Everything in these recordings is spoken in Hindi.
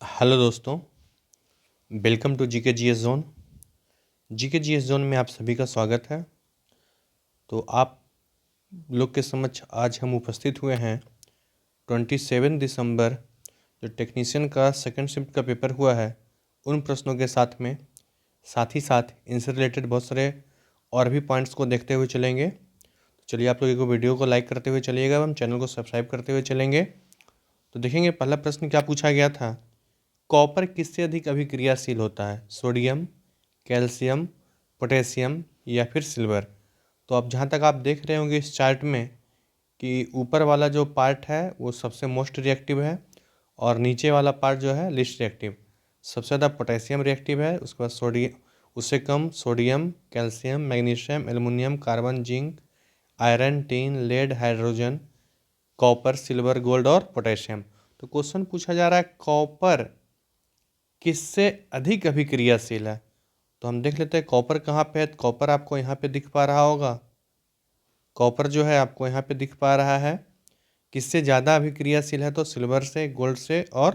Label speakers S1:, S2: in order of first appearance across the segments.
S1: हेलो दोस्तों, welcome to GK GS zone. GK GS zone में आप सभी का स्वागत है। तो आप लोग के समक्ष आज हम उपस्थित हुए हैं 27 दिसंबर जो टेक्नीशियन का सेकंड शिफ्ट का पेपर हुआ है उन प्रश्नों के साथ ही साथ इनसे रिलेटेड बहुत सारे और भी पॉइंट्स को देखते हुए चलेंगे। तो चलिए आप लोग को वीडियो को लाइक करते हुए चलिएगा एवं चैनल को सब्सक्राइब करते हुए चलेंगे। तो देखेंगे पहला प्रश्न क्या पूछा गया था। कॉपर किससे अधिक अभिक्रियाशील होता है, सोडियम, कैल्शियम, पोटेशियम या फिर सिल्वर। तो अब जहाँ तक आप देख रहे होंगे इस चार्ट में कि ऊपर वाला जो पार्ट है वो सबसे मोस्ट रिएक्टिव है और नीचे वाला पार्ट जो है लिस्ट रिएक्टिव। सबसे ज़्यादा पोटेशियम रिएक्टिव है, उसके बाद सोडियम, उससे कम sodium, calcium, magnesium, aluminium, carbon, zinc, iron, tin, lead, hydrogen, copper, silver, gold और पोटेशियम। तो क्वेश्चन पूछा जा रहा है कॉपर किससे अधिक अभिक्रियाशील है। तो हम देख लेते हैं कॉपर कहाँ पे है। कॉपर आपको यहाँ पे दिख पा रहा होगा, कॉपर जो है आपको यहाँ पे दिख पा रहा है। किससे ज़्यादा अभिक्रियाशील है तो सिल्वर से, गोल्ड से और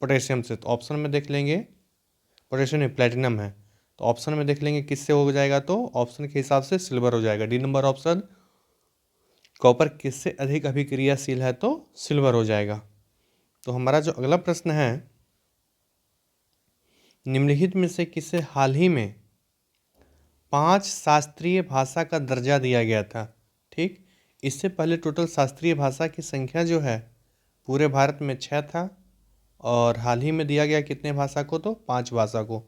S1: पोटेशियम से। तो ऑप्शन में देख लेंगे, पोटेशियम में प्लेटिनम है तो ऑप्शन में देख लेंगे किससे हो जाएगा, तो ऑप्शन के हिसाब से सिल्वर हो जाएगा। डी नंबर ऑप्शन, कॉपर किससे अधिक अभिक्रियाशील है तो सिल्वर हो जाएगा। तो हमारा जो अगला प्रश्न है, निम्नलिखित में से किसे हाल ही में 5 शास्त्रीय भाषा का दर्जा दिया गया था। ठीक, इससे पहले टोटल शास्त्रीय भाषा की संख्या जो है पूरे भारत में 6 था और हाल ही में दिया गया कितने भाषा को, तो 5 भाषा को।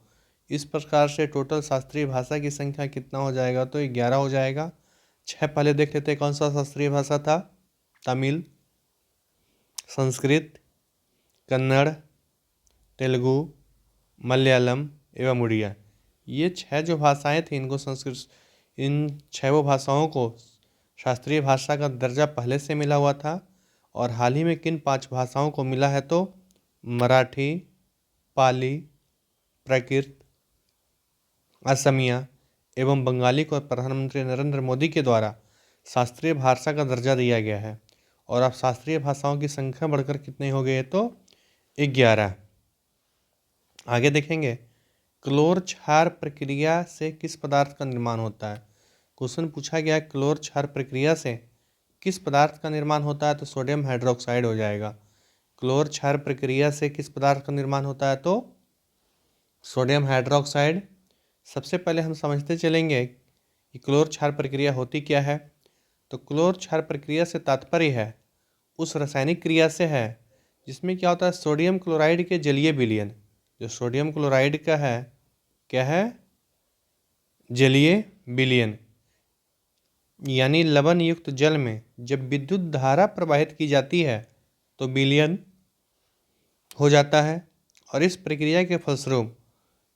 S1: इस प्रकार से टोटल शास्त्रीय भाषा की संख्या कितना हो जाएगा, तो 11 हो जाएगा। 6 पहले देख लेते हैं कौन सा शास्त्रीय भाषा था। तमिल, संस्कृत, कन्नड़, तेलुगु, मलयालम एवं उड़िया। ये 6 जो भाषाएं थी इनको इन 6 भाषाओं को शास्त्रीय भाषा का दर्जा पहले से मिला हुआ था। और हाल ही में किन 5 भाषाओं को मिला है, तो मराठी, पाली, प्राकृत, असमिया एवं बंगाली को प्रधानमंत्री नरेंद्र मोदी के द्वारा शास्त्रीय भाषा का दर्जा दिया गया है। और अब शास्त्रीय भाषाओं की संख्या बढ़कर कितनी हो गई है, तो 11। आगे देखेंगे, क्लोर क्षार प्रक्रिया से किस पदार्थ का निर्माण होता है। क्वेश्चन पूछा गया क्लोर क्षार प्रक्रिया से किस पदार्थ का निर्माण होता है, तो सोडियम हाइड्रोक्साइड हो जाएगा। क्लोर क्षार प्रक्रिया से किस पदार्थ का निर्माण होता है, तो सोडियम हाइड्रोक्साइड। सबसे पहले हम समझते चलेंगे कि क्लोर क्षार प्रक्रिया होती क्या है। तो क्लोर क्षार प्रक्रिया से तात्पर्य है उस रासायनिक क्रिया से है जिसमें क्या होता है, सोडियम क्लोराइड के जलीय विलयन। जो सोडियम क्लोराइड का है क्या है, जलीय विलयन, यानी लवण युक्त जल में जब विद्युत धारा प्रवाहित की जाती है तो विलयन हो जाता है और इस प्रक्रिया के फलस्वरूप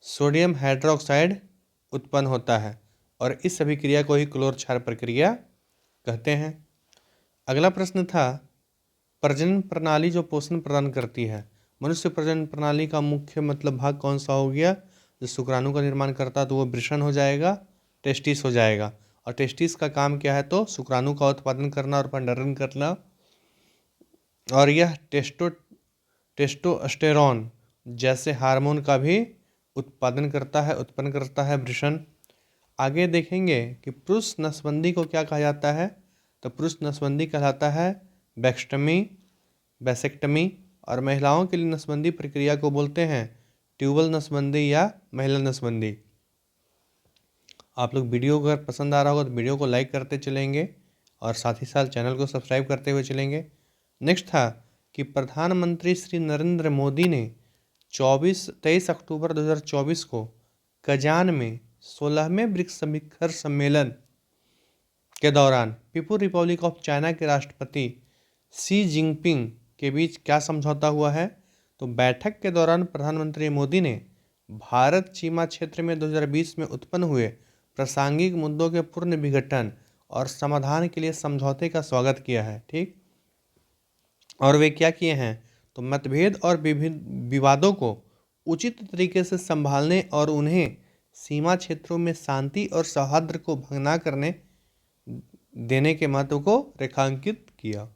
S1: सोडियम हाइड्रोक्साइड उत्पन्न होता है और इस अभिक्रिया को ही क्लोर क्षार प्रक्रिया कहते हैं। अगला प्रश्न था, प्रजनन प्रणाली जो पोषण प्रदान करती है। मनुष्य प्रजनन प्रणाली का मुख्य मतलब भाग कौन सा हो गया, जो शुक्राणु का निर्माण करता है तो वो वृषण हो जाएगा, टेस्टिस हो जाएगा। और टेस्टिस का काम क्या है, तो शुक्राणु का उत्पादन करना और भंडारण करना। और यह टेस्टोस्टेरोन जैसे हार्मोन का भी उत्पन्न करता है वृषण। आगे देखेंगे कि पुरुष नसबंदी को क्या कहा जाता है, तो पुरुष नसबंदी कहलाता है वैसेक्टमी। और महिलाओं के लिए नसबंदी प्रक्रिया को बोलते हैं ट्यूबल नसबंदी या महिला नसबंदी। आप लोग वीडियो अगर पसंद आ रहा होगा तो वीडियो को लाइक करते चलेंगे और साथ ही साथ चैनल को सब्सक्राइब करते हुए चलेंगे। नेक्स्ट था कि प्रधानमंत्री श्री नरेंद्र मोदी ने 23 अक्टूबर 2024 को कजान में 16वें ब्रिक्स शिखर सम्मेलन के दौरान पीपुल रिपब्लिक ऑफ चाइना के राष्ट्रपति शी जिनपिंग के बीच क्या समझौता हुआ है। तो बैठक के दौरान प्रधानमंत्री मोदी ने भारत सीमा क्षेत्र में 2020 में उत्पन्न हुए प्रासंगिक मुद्दों के पूर्ण विघटन और समाधान के लिए समझौते का स्वागत किया है। ठीक, और वे क्या किए हैं, तो मतभेद और विभिन्न विवादों को उचित तरीके से संभालने और उन्हें सीमा क्षेत्रों में शांति और सौहार्द को भंग न करने देने के महत्व को रेखांकित किया।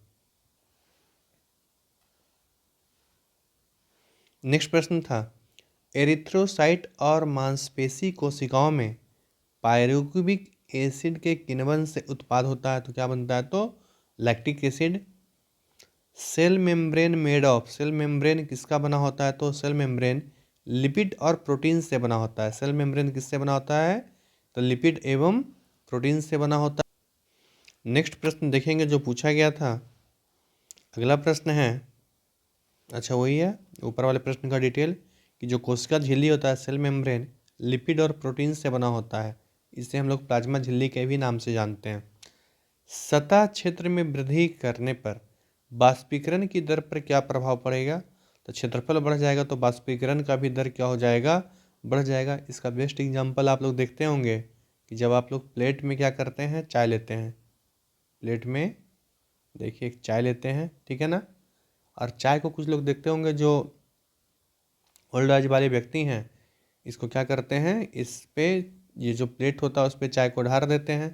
S1: नेक्स्ट प्रश्न था, एरिथ्रोसाइट और मांसपेशी कोशिकाओं में पायरुवेटिक एसिड के किण्वन से उत्पाद होता है, तो क्या बनता है? तो lactic acid. Cell membrane made of, cell membrane किसका बना होता है? तो सेल मेम्ब्रेन लिपिड और प्रोटीन से बना होता है। सेल मेम्ब्रेन किससे बना होता है? तो लिपिड एवं प्रोटीन से बना होता है। नेक्स्ट प्रश्न देखेंगे जो पूछा गया था। अगला प्रश्न है, अच्छा वही है ऊपर वाले प्रश्न का डिटेल, कि जो कोशिका झिल्ली होता है सेल मेम्ब्रेन लिपिड और प्रोटीन से बना होता है। इसे हम लोग प्लाज्मा झिल्ली के भी नाम से जानते हैं। सतह क्षेत्र में वृद्धि करने पर बाष्पीकरण की दर पर क्या प्रभाव पड़ेगा? तो क्षेत्रफल बढ़ जाएगा तो बाष्पीकरण का भी दर क्या हो जाएगा? बढ़ जाएगा। इसका बेस्ट एग्जांपल आप लोग देखते होंगे कि जब आप लोग प्लेट में क्या करते हैं? चाय लेते हैं। प्लेट में देखिए एक चाय लेते हैं, ठीक है ना। और चाय को कुछ लोग देखते होंगे जो ओल्ड एज वाले व्यक्ति हैं, इसको क्या करते हैं? इस पे ये जो प्लेट होता है उस पर चाय को ढार देते हैं,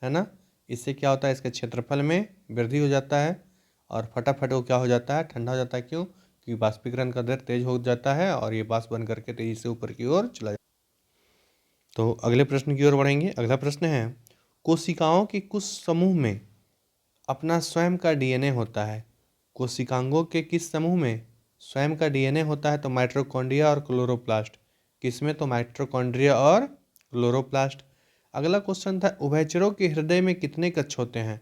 S1: है ना। इससे क्या होता है? इसके क्षेत्रफल में वृद्धि हो जाता है और फटाफट वो क्या हो जाता है? ठंडा हो जाता है। क्यों? क्योंकि बाष्पीकरण का दर तेज हो जाता है और ये वाष्प बन करके तेजी से ऊपर की ओर चला जाता है। तो अगले प्रश्न की ओर बढ़ेंगे। अगला प्रश्न है, कोशिकाओं के कुछ समूह में अपना स्वयं का डीएनए होता है। कोशिकांगों के किस समूह में स्वयं का डीएनए होता है? तो माइटोकॉन्ड्रिया और क्लोरोप्लास्ट। किसमें? तो माइटोकॉन्ड्रिया और क्लोरोप्लास्ट। अगला क्वेश्चन था, उभयचरों के हृदय में कितने कक्ष होते हैं?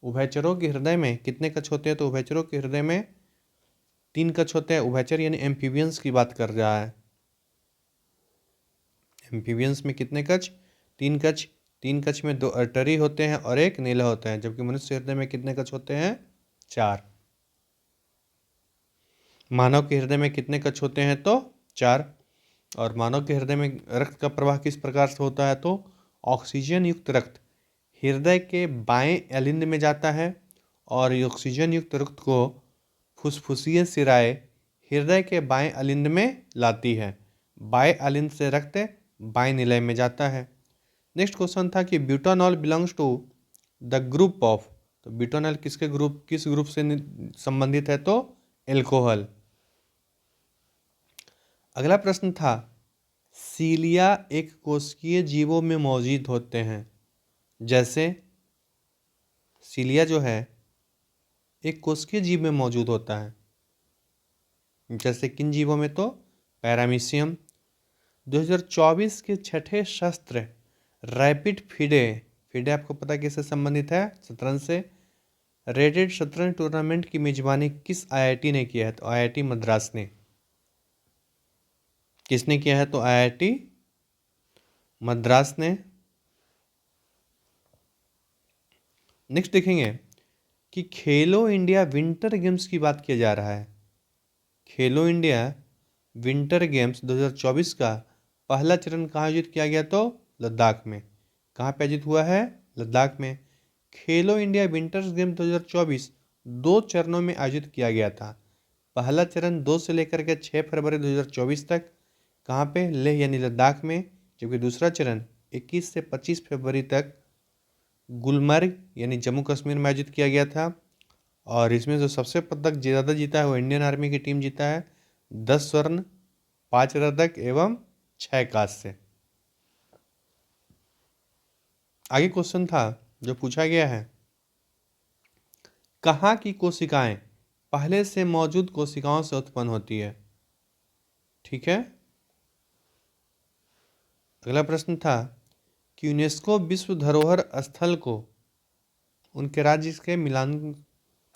S1: उभयचरों के हृदय में कितने कक्ष होते हैं? तो उभयचरों के हृदय में 3 कक्ष होते हैं। उभयचर यानी एम्फीबियंस की बात कर रहा है। एम्फीबियंस में कितने कक्ष? 3 कक्ष। 3 कक्ष में 2 अर्टरी होते हैं और 1 नीला होता है, जबकि मनुष्य हृदय में कितने कक्ष होते हैं? 4। मानव के हृदय में कितने कक्ष होते हैं? तो 4। और मानव के हृदय में रक्त का प्रवाह किस प्रकार से होता है? तो ऑक्सीजन युक्त रक्त हृदय के बाएं एलिंद में जाता है और ऑक्सीजन युक्त रक्त को फुसफुसीय शिराएं हृदय के बाएं एलिंद में लाती है। बाएं एलिंद से रक्त बाएं निलय में जाता है। नेक्स्ट क्वेश्चन था कि butanol belongs to the group of, तो ब्यूटानॉल किस ग्रुप से संबंधित है? तो एल्कोहल। अगला प्रश्न था, सीलिया एक कोशिकीय जीवों में मौजूद होते हैं। जैसे सीलिया जो है एक कोशिकीय जीव में मौजूद होता है। जैसे किन जीवों में? तो पैरामीशियम। 2024 के छठे शस्त्र रैपिड फिडे, फिडे आपको पता किससे संबंधित है? शतरंज से। रेटेड शतरंज टूर्नामेंट की मेजबानी किस आईआईटी ने किया है? तो आईआईटी मद्रास ने। किसने किया है? तो आईआईटी मद्रास ने। नेक्स्ट देखेंगे कि खेलो इंडिया विंटर गेम्स की बात किया जा रहा है। खेलो इंडिया विंटर गेम्स 2024 का पहला चरण कहाँ आयोजित किया गया? तो लद्दाख में। कहाँ पे आयोजित हुआ है? लद्दाख में। खेलो इंडिया विंटर्स गेम 2024 2 चरणों में आयोजित किया गया था। पहला चरण 2 से लेकर के 6 फरवरी 2024 तक कहाँ पे? लेह यानी लद्दाख में। जबकि दूसरा चरण 21 से 25 फरवरी तक गुलमर्ग यानी जम्मू कश्मीर में आयोजित किया गया था। और इसमें जो सबसे पदक ज़्यादा जीता है वो इंडियन आर्मी की टीम जीता है। 10 स्वर्ण, 5 रजत एवं 6 कांस्य। आगे क्वेश्चन था जो पूछा गया है, कहाँ की कोशिकाएं पहले से मौजूद कोशिकाओं से उत्पन्न होती है? ठीक है। अगला प्रश्न था कि यूनेस्को विश्व धरोहर स्थल को उनके राज्य के मिलान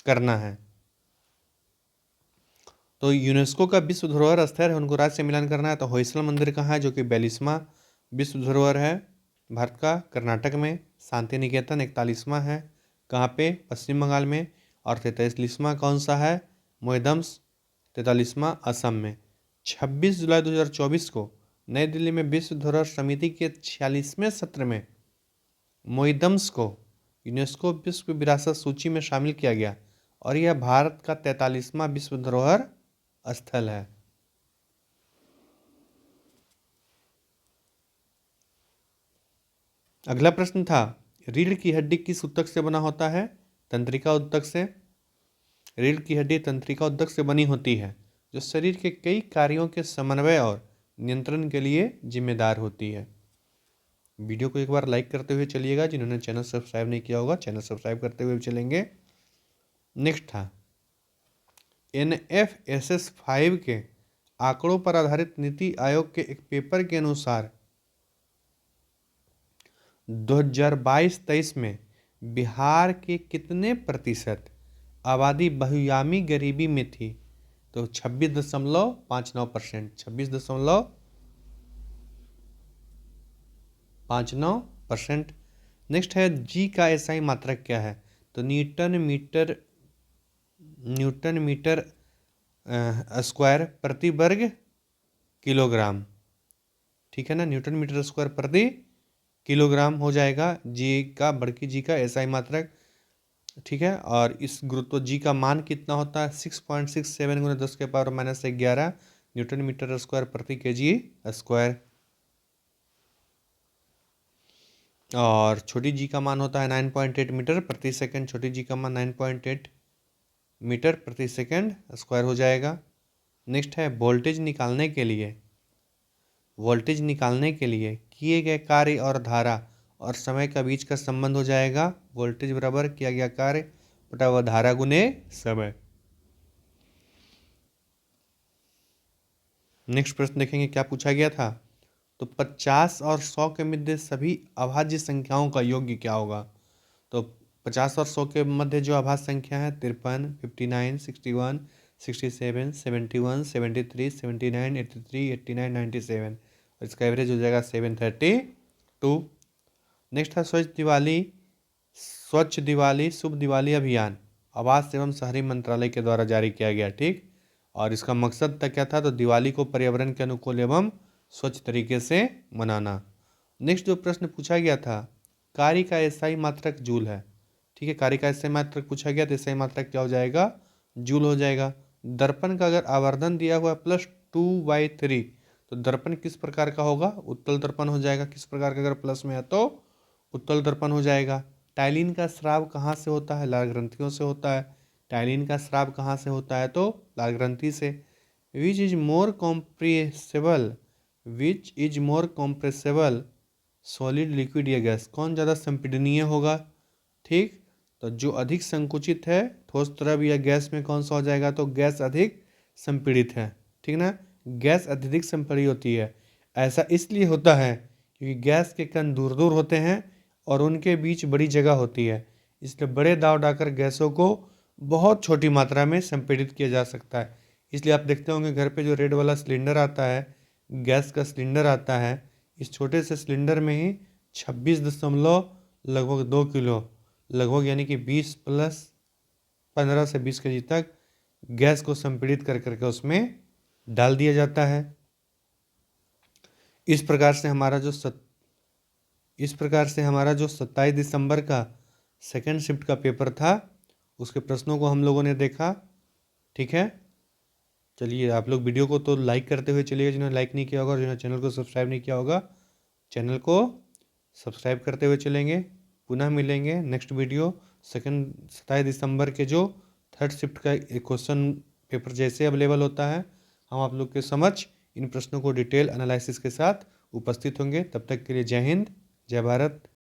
S1: करना है। तो यूनेस्को का विश्व धरोहर स्थल है, उनको राज्य से मिलान करना है। तो होयसला मंदिर कहाँ है? जो कि 42वां विश्व धरोहर है भारत का, कर्नाटक में। शांति निकेतन 41वां है, कहाँ पे? पश्चिम बंगाल में। और 43वां कौन सा है? मोइदम्स 43वां असम में। 26 जुलाई 2024 को नई दिल्ली में विश्व धरोहर समिति के 46वें सत्र में मोइदम्स को यूनेस्को विश्व विरासत सूची में शामिल किया गया और यह भारत का 43वां विश्व धरोहर स्थल है। अगला प्रश्न था, रीढ़ की हड्डी किस ऊतक से बना होता है? तंत्रिका ऊतक से। रीढ़ की हड्डी तंत्रिका ऊतक से बनी होती है, जो शरीर के कई कार्यों के समन्वय और नियंत्रण के लिए जिम्मेदार होती है। वीडियो को एक बार लाइक करते हुए चलिएगा, जिन्होंने चैनल सब्सक्राइब नहीं किया होगा चैनल सब्सक्राइब करते हुए चलेंगे। नेक्स्ट था NFSS 5 के आंकड़ों पर आधारित नीति आयोग के एक पेपर के अनुसार 2022-23 में बिहार के कितने प्रतिशत आबादी बहुआयामी गरीबी में थी? तो 26.59%, 26.59%। नेक्स्ट है जी का एसआई मात्रक क्या है? तो न्यूटन मीटर स्क्वायर प्रति वर्ग किलोग्राम। ठीक है ना, न्यूटन मीटर स्क्वायर प्रति किलोग्राम हो जाएगा जी का, बड़की जी का एसआई मात्रक। ठीक है, और इस गुरुत्व जी का मान कितना होता है? 6.67 × 10⁻⁻11 न्यूटन मीटर स्क्वायर प्रति केजी स्क्वायर। और छोटी जी का मान होता है 9.8 मीटर प्रति सेकंड। छोटी जी का मान 9.8 मीटर प्रति सेकंड स्क्वायर हो जाएगा। नेक्स्ट है वोल्टेज निकालने के लिए किए गए कार्य और धारा और समय का बीच का संबंध हो जाएगा वोल्टेज बराबर किया गया कार्य बटा वह धारा गुने समय। नेक्स्ट प्रश्न देखेंगे क्या पूछा गया था। तो 50 और 100 के मध्य सभी अभाज्य संख्याओं का योग्य क्या होगा? तो 50 और 100 के मध्य जो अभाज्य संख्या है 53, 59, 61, 67, 71, 73, 79, 83, 89, 97 और इसका एवरेज हो जाएगा 732। नेक्स्ट है स्वच्छ दिवाली शुभ दिवाली अभियान आवास एवं शहरी मंत्रालय के द्वारा जारी किया गया। ठीक, और इसका मकसद तक क्या था? तो दिवाली को पर्यावरण के अनुकूल एवं स्वच्छ तरीके से मनाना। नेक्स्ट जो प्रश्न पूछा गया था, कार्य का एसआई मात्रक जूल है। ठीक है, कार्य का एसआई मात्रक पूछा गया तो एसआई मात्रक क्या हो जाएगा? जूल हो जाएगा। दर्पण का अगर आवर्धन दिया हुआ है +2/3 तो दर्पण किस प्रकार का होगा? उत्तल दर्पण हो जाएगा। किस प्रकार का? अगर प्लस में है तो उत्तल दर्पण हो जाएगा। टाइलिन का स्राव कहाँ से होता है? लाल ग्रंथियों से होता है। टाइलिन का स्राव कहाँ से होता है? तो लाल ग्रंथि से। Which is more compressible solid liquid या गैस? कौन ज़्यादा संपीडनीय होगा? ठीक, तो जो अधिक संकुचित है ठोस द्रव या गैस में कौन सा हो जाएगा? तो गैस अधिक संपीड़ित है। ठीक ना, गैस अत्यधिक संपीड़ित होती है। ऐसा इसलिए होता है क्योंकि गैस के कण दूर दूर होते हैं और उनके बीच बड़ी जगह होती है, इसलिए बड़े दाव डाकर गैसों को बहुत छोटी मात्रा में संपीड़ित किया जा सकता है। इसलिए आप देखते होंगे घर पे जो रेड वाला सिलेंडर आता है, गैस का सिलेंडर आता है, इस छोटे से सिलेंडर में ही 26.2 किलो लगभग यानी कि 20 + 15 से 20 kg तक गैस को संपीड़ित कर करके उसमें डाल दिया जाता है। इस प्रकार से हमारा जो 27 दिसंबर का सेकेंड शिफ्ट का पेपर था उसके प्रश्नों को हम लोगों ने देखा। ठीक है, चलिए आप लोग वीडियो को तो लाइक करते हुए चलिए, जिन्होंने लाइक नहीं किया होगा और जिन्होंने चैनल को सब्सक्राइब नहीं किया होगा चैनल को सब्सक्राइब करते हुए चलेंगे। पुनः मिलेंगे नेक्स्ट वीडियो 27 दिसंबर के जो थर्ड शिफ्ट का क्वेश्चन पेपर जैसे अवेलेबल होता है हम आप लोग के समक्ष इन प्रश्नों को डिटेल एनालिसिस के साथ उपस्थित होंगे। तब तक के लिए जय हिंद, जय भारत।